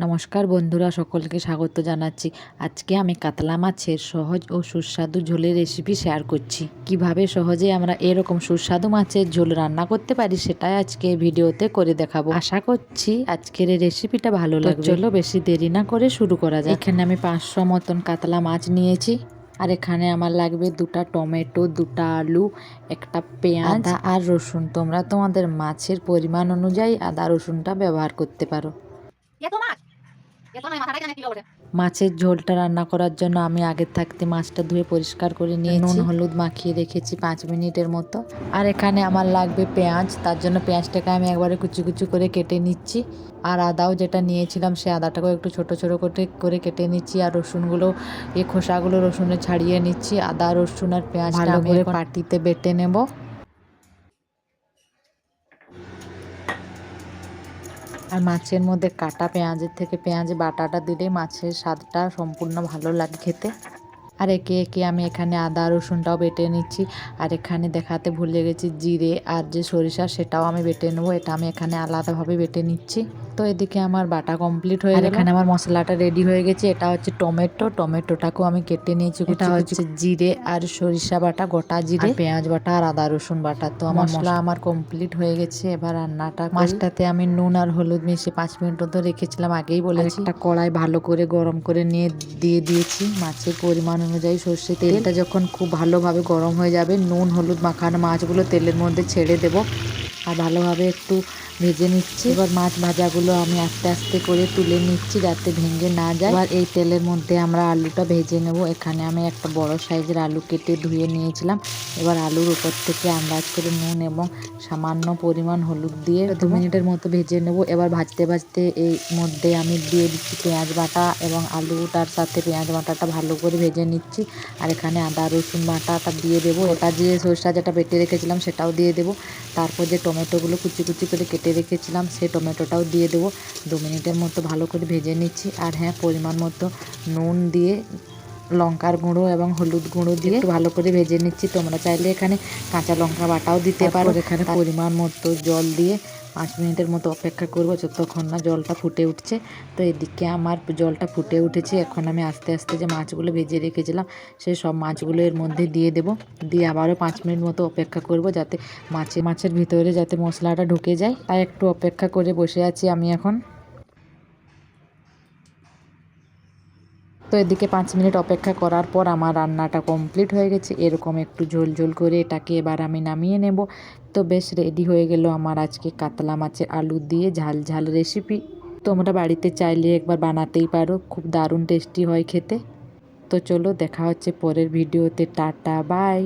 নমস্কার বন্ধুরা, সকলকে স্বাগত জানাচ্ছি। আজকে আমি কাতলা মাছের সহজ ও সুস্বাদু ঝোলের রেসিপি শেয়ার করছি। কিভাবে সহজে আমরা এরকম সুস্বাদু মাছের ঝোল রান্না করতে পারি সেটাই আজকে ভিডিওতে করে দেখাবো। আশা করছি আজকের এই রেসিপিটা ভালো লাগবে। চলো বেশি দেরি না করে শুরু করা যাক। এখানে আমি 500 মতন কাতলা মাছ নিয়েছি। আর এখানে আমার লাগবে 2টা টমেটো, 2টা আলু, একটা পেঁয়াজ, আদা আর রসুন। তোমরা তোমাদের মাছের পরিমাণ অনুযায়ী আদা রসুনটা ব্যবহার করতে পারো। মাছের ঝোলটা রান্না করার জন্য আমি আগে থাকতে মাছটা ধুয়ে পরিষ্কার করে নিয়ে নুন হলুদ মাখিয়ে রেখেছি 5 মিনিটের মতো। আর এখানে আমার লাগবে পেঁয়াজ, তার জন্য পেঁয়াজটাকে আমি একবারে কুচি কুচি করে কেটে নিচ্ছি। আর আদাও যেটা নিয়েছিলাম সে আদাটাকেও একটু ছোট ছোট করে কেটে নিচ্ছি। আর রসুনগুলো খোসাগুলো রসুনে ছাড়িয়ে নিচ্ছি। আদা রসুন আর পেঁয়াজ ভালো করে পাটিতে বেটে নেব। আর মাছের মধ্যে কাটা পেঁয়াজের থেকে পেঁয়াজ বাটাটা দিলে মাছের স্বাদটা সম্পূর্ণ ভালো লাগে খেতে। আর একে একে আমি এখানে আদা রসুনটাও বেটে নিচ্ছি। আর এখানে দেখাতে ভুলে গেছি জিরে আর যে সরিষা সেটাও আমি বেটে নেবো। এটা আমি এখানে আলাদাভাবে বেটে নিচ্ছি। তো এদিকে আমার বাটা কমপ্লিট হয়ে গেল। এখানে আমার মশলাটা রেডি হয়ে গেছে। এটা হচ্ছে টমেটোটাকেও আমি কেটে নিয়েছি। এটা হচ্ছে জিরে আর সরিষা বাটা, গোটা জিরে, পেঁয়াজ বাটা আর আদা রসুন বাটা। তো আমার মশলা আমার কমপ্লিট হয়ে গেছে। এবার রান্নাটা মাছটাতে আমি নুন আর হলুদ মিশিয়ে 5 মিনিট মতো রেখেছিলাম, আগেই বলেছি। একটা কড়াই ভালো করে গরম করে নিয়ে দিয়ে দিয়েছি মাছের পরিমাণ অনুযায়ী সর্ষে তেল। তেলটা যখন খুব ভালোভাবে গরম হয়ে যাবে নুন হলুদ মাখানো মাছগুলো তেলের মধ্যে ছেড়ে দেব আর ভালোভাবে একটু ভেজে নিচ্ছি। এবার মাছ ভাজাগুলো আমি আস্তে আস্তে করে তুলে নিচ্ছি যাতে ভেঙে না যায়। এবার এই তেলের মধ্যে আমরা আলুটা ভেজে নেব। এখানে আমি একটা বড় সাইজের আলু কেটে ধুয়ে নিয়েছিলাম। এবার আলুর উপর থেকে আন্দাজ করে নুন এবং সামান্য পরিমাণ হলুদ দিয়ে 2 মিনিটের মতো ভেজে নেব। এবার ভাজতে ভাজতে এই মধ্যে আমি দিয়ে দিচ্ছি পেঁয়াজ বাটা এবং আলুটার সাথে পেঁয়াজ বাটাটা ভালো করে ভেজে নিচ্ছি। আর এখানে আদা রসুন বাটাটা দিয়ে দেবো। ওটা যে সরষা যেটা বেটে রেখেছিলাম সেটাও দিয়ে দেবো। তারপর যে টমেটোগুলো কুচি কুচি করে কেটে রেখেছিলাম সেই টমেটোটাও দিয়ে দেবো। 2 মিনিটের মতো ভালো করে ভেজে নিচ্ছি। আর হ্যাঁ, পরিমাণ মতো নুন দিয়ে লঙ্কার গুঁড়ো এবং হলুদ গুঁড়ো দিয়ে একটু ভালো করে ভেজে নিচ্ছি। তোমরা চাইলে এখানে কাঁচা লঙ্কা বাটাও দিতে পারো। এখানে পরিমাণ মতো জল দিয়ে 5 মিনিটের মতো অপেক্ষা করব যতক্ষণ না জলটা ফুটে উঠছে। তো এদিকে আমার জলটা ফুটে উঠেছে। এখন আমি আস্তে আস্তে যে মাছগুলো ভেজে রেখেছিলাম সেই সব মাছগুলো এর মধ্যে দিয়ে দেব। দিয়ে আবারও 5 মিনিট মতো অপেক্ষা করব যাতে মাছের ভিতরে যাতে মশলাটা ঢুকে যায়। তাই একটু অপেক্ষা করে বসে আছি আমি এখন। তো এদিকে 5 মিনিট অপেক্ষা করার পর আমার রান্নাটা কমপ্লিট হয়ে গেছে। এরকম একটু ঝোল ঝোল করে এটাকে এবার আমি নামিয়ে নেব। তো বেশ রেডি হয়ে গেল আমার আজকে কাতলা মাছের আলু দিয়ে ঝাল ঝাল রেসিপি। তোমরা বাড়িতে চাইলে একবার বানাতেই পারো, খুব দারুণ টেস্টি হয় খেতে। তো চলো দেখা হচ্ছে পরের ভিডিওতে। Tata bye.